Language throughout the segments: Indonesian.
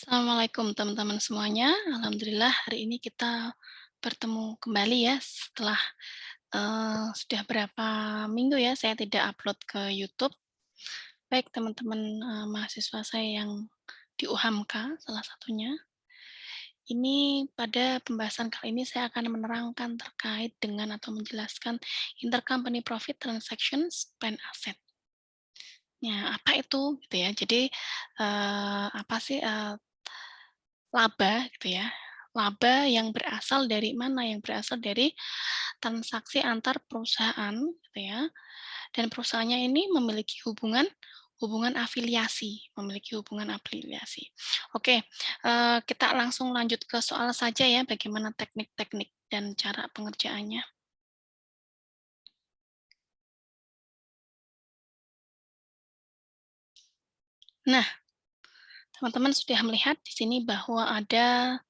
Assalamualaikum teman-teman semuanya. Alhamdulillah hari ini kita bertemu kembali ya setelah, sudah berapa minggu ya saya tidak upload ke YouTube. Baik teman-teman, mahasiswa saya yang di UHAMKA salah satunya. Ini pada pembahasan kali ini saya akan menerangkan terkait dengan atau menjelaskan intercompany profit transactions plan asset. Ya, apa itu gitu ya. Jadi, apa sih, laba gitu ya. Laba yang berasal dari mana? Yang berasal dari transaksi antar perusahaan gitu ya. Dan perusahaannya ini memiliki hubungan hubungan afiliasi, memiliki hubungan afiliasi. Oke, kita langsung lanjut ke soal saja ya, bagaimana teknik-teknik dan cara pengerjaannya. Nah, teman-teman sudah melihat di sini bahwa ada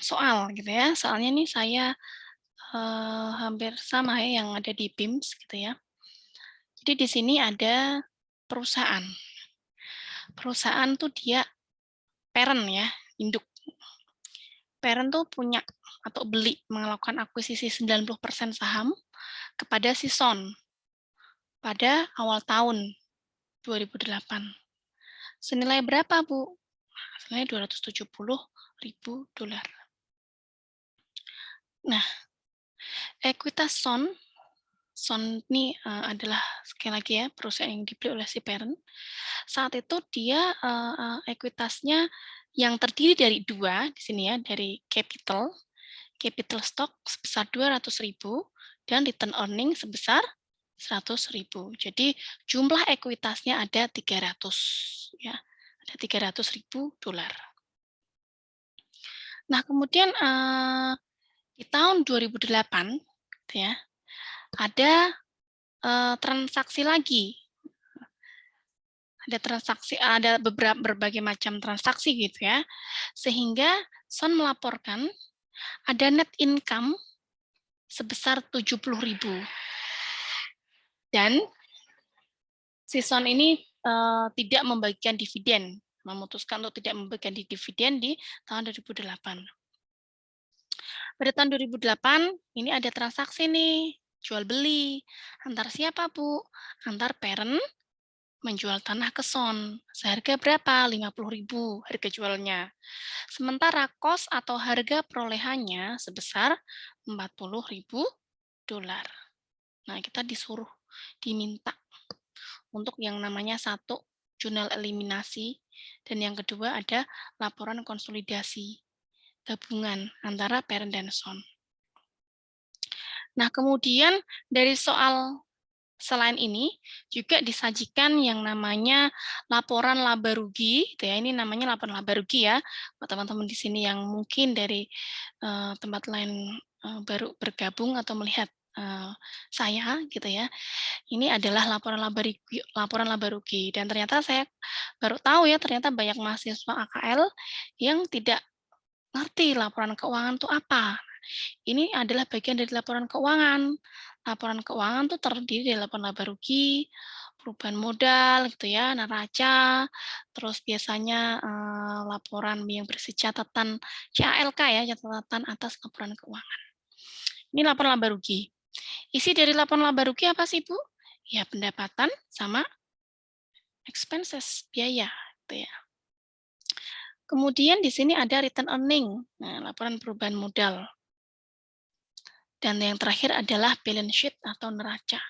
soal gitu ya. Soalnya nih saya hampir sama ya yang ada di BIMS gitu ya. Jadi di sini ada perusahaan. Perusahaan tuh dia parent ya, induk. Parent tuh punya atau beli, melakukan akuisisi 90% saham kepada si Son pada awal tahun 2008. Senilai berapa, Bu? Senilai $270.000. Nah, ekuitas Son ini adalah sekali lagi ya perusahaan yang dibeli oleh si parent. Saat itu dia ekuitasnya yang terdiri dari dua di sini ya, dari capital stock sebesar 200.000 dan return earning sebesar 100.000. Jadi jumlah ekuitasnya ada 300 ya. Ada $300.000. Nah, kemudian di tahun 2008 gitu ya, ada transaksi lagi. Ada berbagai macam transaksi gitu ya. Sehingga Son melaporkan ada net income sebesar 70.000. Dan si Son ini tidak membagikan dividen, memutuskan untuk tidak membagikan dividen di tahun 2008. Pada tahun 2008 ini ada transaksi nih, jual beli. Antar siapa, Bu? Antar parent menjual tanah ke Son. Seharga berapa? 50.000 harga jualnya. Sementara kos atau harga perolehannya sebesar $40.000. Nah, kita diminta untuk yang namanya satu jurnal eliminasi dan yang kedua ada laporan konsolidasi gabungan antara parent dan Son. Nah, kemudian dari soal selain ini juga disajikan yang namanya laporan laba rugi, gitu ya. Ini namanya laporan laba rugi ya, buat teman-teman di sini yang mungkin dari tempat lain baru bergabung atau melihat saya, gitu ya. Ini adalah laporan laba rugi. Dan ternyata saya baru tahu ya, ternyata banyak mahasiswa AKL yang tidak ngerti laporan keuangan itu apa. Ini adalah bagian dari laporan keuangan. Laporan keuangan tuh terdiri dari laporan laba rugi, perubahan modal gitu ya, neraca, terus biasanya laporan yang berisi catatan CALK ya, catatan atas laporan keuangan. Ini laporan laba rugi. Isi dari laporan laba rugi apa sih, Bu? Ya pendapatan sama expenses, biaya gitu ya. Kemudian di sini ada return earning, nah, laporan perubahan modal. Dan yang terakhir adalah balance sheet atau neraca.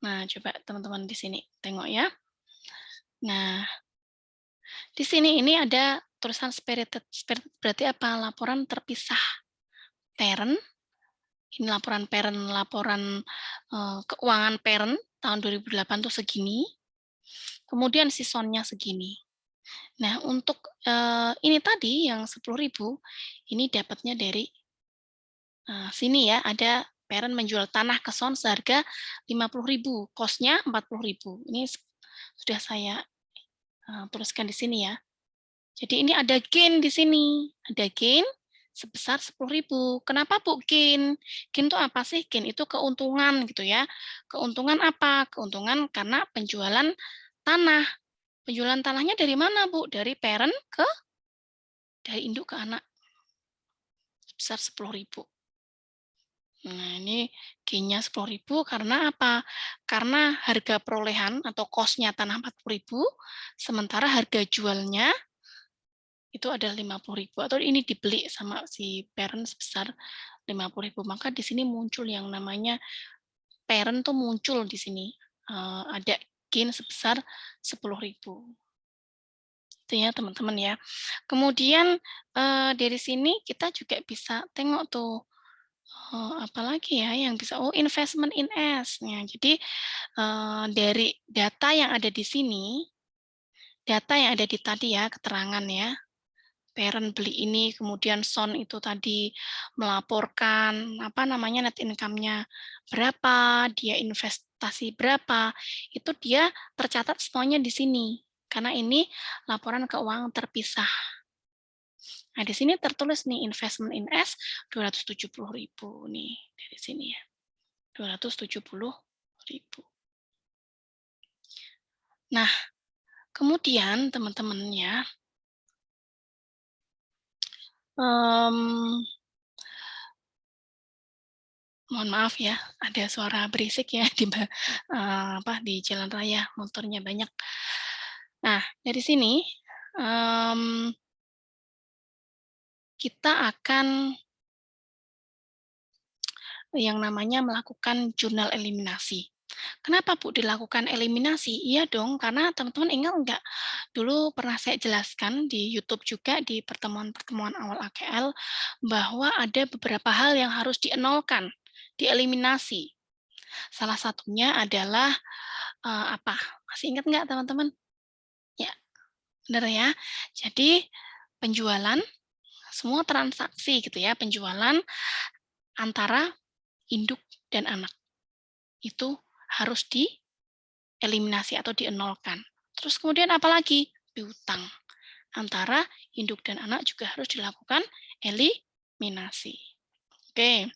Nah, coba teman-teman di sini tengok ya. Nah, di sini ini ada tulisan spirited. Spirited berarti apa? Laporan terpisah. Parent, ini laporan parent, laporan keuangan parent tahun 2008 tuh segini. Kemudian sisonnya segini. Nah, untuk ini tadi yang 10.000 ini dapatnya dari sini ya, ada parent menjual tanah ke Son seharga 50.000, cost-nya 40.000. Ini sudah saya tuliskan di sini ya. Jadi ini ada gain di sini, ada gain sebesar 10.000. Kenapa, Bu, gain? Gain itu apa sih? Gain itu keuntungan gitu ya. Keuntungan apa? Keuntungan karena penjualan tanah. Penjualan tanahnya dari mana, Bu? Dari induk ke anak, sebesar 10.000. Nah, ini gain-nya 10.000 karena apa? Karena harga perolehan atau cost-nya tanah 40.000, sementara harga jualnya itu adalah 50.000 atau ini dibeli sama si parent sebesar 50.000. Maka di sini muncul yang namanya parent tuh muncul di sini. Ada gain sebesar 10.000. Itu ya, teman-teman ya. Kemudian dari sini kita juga bisa tengok tuh apalagi ya yang bisa investment in S. Nah, jadi dari data yang ada di sini, data yang ada di tadi ya, keterangan ya, parent beli ini, kemudian son itu tadi melaporkan apa namanya net income-nya berapa, dia investasi berapa, itu dia tercatat semuanya di sini. Karena ini laporan keuangan terpisah. Nah, di sini tertulis nih investment in S 270.000 nih dari sini ya. 270.000. Nah, kemudian teman-teman ya, mohon maaf ya, ada suara berisik ya di jalan raya, motornya banyak. Nah, dari sini kita akan yang namanya melakukan jurnal eliminasi. Kenapa Bu dilakukan eliminasi? Iya dong, karena teman-teman ingat nggak? Dulu pernah saya jelaskan di YouTube juga di pertemuan-pertemuan awal AKL bahwa ada beberapa hal yang harus dienolkan, dieliminasi. Salah satunya adalah apa? Masih ingat nggak teman-teman? Ya, benar ya. Jadi penjualan, semua transaksi gitu ya, penjualan antara induk dan anak itu harus dieliminasi atau dienolkan. Terus kemudian apalagi? Piutang. Antara induk dan anak juga harus dilakukan eliminasi. Oke,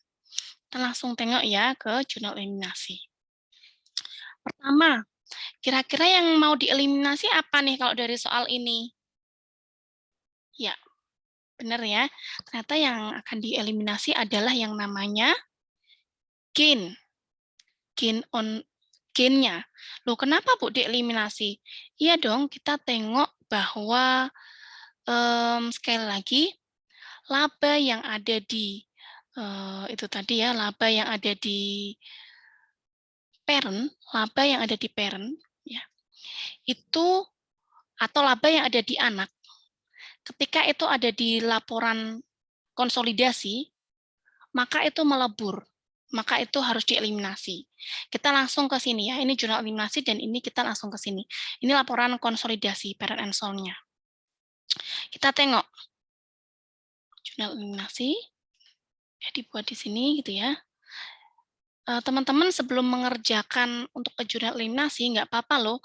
kita langsung tengok ya ke jurnal eliminasi. Pertama, kira-kira yang mau dieliminasi apa nih kalau dari soal ini? Ya, benar ya. Ternyata yang akan dieliminasi adalah yang namanya gain. Gain-nya. Loh, kenapa Bu dieliminasi? Iya dong, kita tengok bahwa sekali lagi laba yang ada di itu tadi ya, laba yang ada di parent, laba yang ada di parent ya, itu atau laba yang ada di anak, ketika itu ada di laporan konsolidasi, maka itu melebur, maka itu harus dieliminasi. Kita langsung ke sini ya, ini jurnal eliminasi dan ini kita langsung ke sini. Ini laporan konsolidasi parent and son-nya. Kita tengok jurnal eliminasi, ya dibuat di sini gitu ya. Teman-teman sebelum mengerjakan untuk ke jurnal eliminasi, nggak apa-apa loh,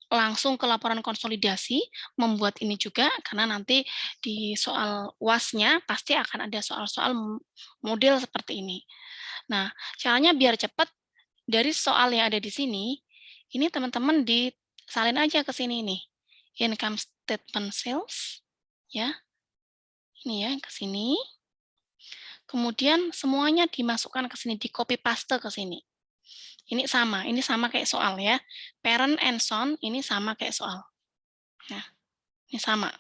langsung ke laporan konsolidasi, membuat ini juga, karena nanti di soal UAS-nya pasti akan ada soal-soal model seperti ini. Nah, caranya biar cepat, dari soal yang ada di sini, ini teman-teman disalin aja ke sini nih. Income statement sales, ya. Ini ya, ke sini. Kemudian semuanya dimasukkan ke sini, di copy paste ke sini. Ini sama kayak soal ya. Parent and son, ini sama kayak soal. Nah, ini sama.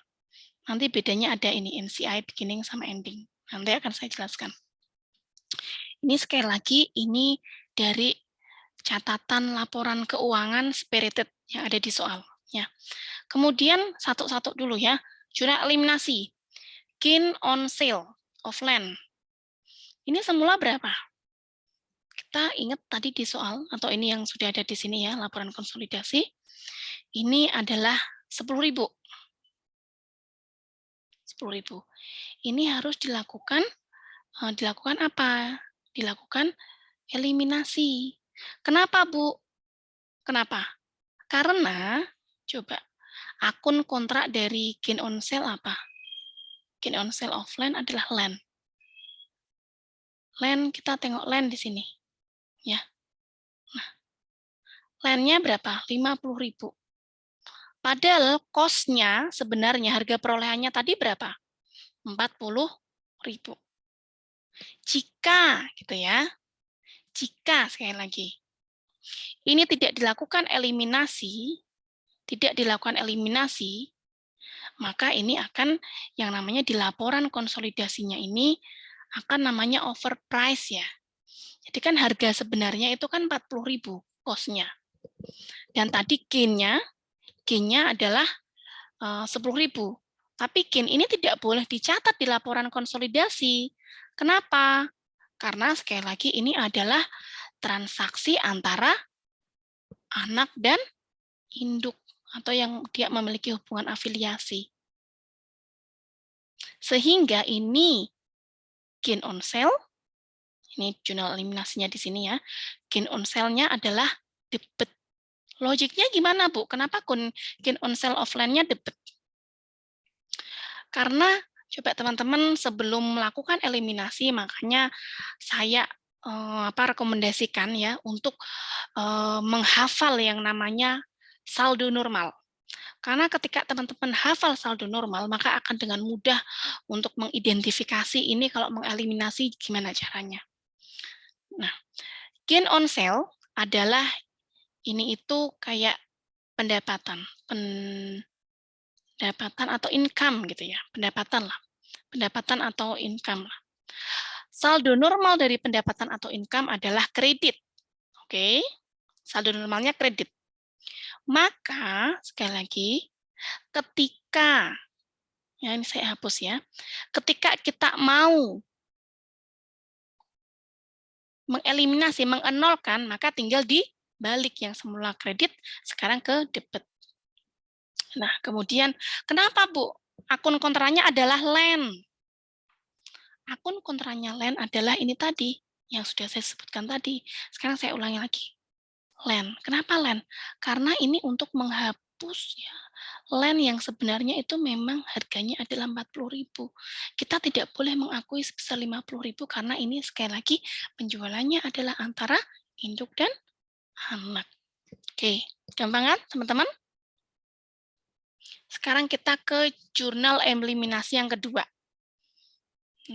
Nanti bedanya ada ini, NCI, beginning sama ending. Nanti akan saya jelaskan. Ini sekali lagi, ini dari catatan laporan keuangan spirited yang ada di soal. Ya. Kemudian satu-satu dulu ya. Jurnal eliminasi. Gain on sale of land. Ini semula berapa? Kita ingat tadi di soal, atau ini yang sudah ada di sini ya, laporan konsolidasi. Ini adalah 10.000. 10.000. Ini harus dilakukan apa? Dilakukan eliminasi. Kenapa, Bu? Kenapa? Karena, coba, akun kontrak dari gain on sale apa? Gain on sale of land adalah land. Land, kita tengok land di sini. Ya. Nah, land-nya berapa? 50.000. Padahal cost-nya sebenarnya harga perolehannya tadi berapa? 40.000. Jika gitu ya. Jika sekali lagi ini tidak dilakukan eliminasi, maka ini akan yang namanya di laporan konsolidasinya ini akan namanya overprice ya. Jadi kan harga sebenarnya itu kan 40.000 cost-nya. Dan tadi gain-nya adalah 10.000. Tapi gain ini tidak boleh dicatat di laporan konsolidasi. Kenapa? Karena sekali lagi ini adalah transaksi antara anak dan induk atau yang dia memiliki hubungan afiliasi. Sehingga ini gain on sale, ini jurnal eliminasinya di sini ya, gain on sale-nya adalah debit. Logiknya gimana, Bu? Kenapa gain on sale offline-nya debit? Karena coba teman-teman sebelum melakukan eliminasi, makanya saya rekomendasikan ya untuk menghafal yang namanya saldo normal. Karena ketika teman-teman hafal saldo normal, maka akan dengan mudah untuk mengidentifikasi ini kalau mengeliminasi gimana caranya. Nah, gain on sale adalah ini itu kayak pendapatan atau income gitu ya, pendapatan atau income lah. Saldo normal dari pendapatan atau income adalah kredit. Oke, saldo normalnya kredit. Maka sekali lagi, ketika ya ini saya hapus ya. Ketika kita mau mengeliminasi, mengenolkan, maka tinggal dibalik yang semula kredit sekarang ke debit. Nah, kemudian kenapa, Bu? Akun kontranya adalah land. Akun kontranya land adalah ini tadi yang sudah saya sebutkan tadi. Sekarang saya ulangi lagi. Land. Kenapa land? Karena ini untuk menghapus ya land yang sebenarnya itu memang harganya adalah 40.000. Kita tidak boleh mengakui sebesar 50.000 karena ini sekali lagi penjualannya adalah antara induk dan anak. Oke, gampang kan teman-teman? Sekarang kita ke jurnal eliminasi yang kedua.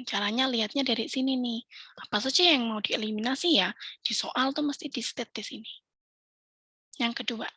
Caranya lihatnya dari sini nih. Apa saja yang mau dieliminasi ya? Di soal tuh mesti di state di sini. Yang kedua,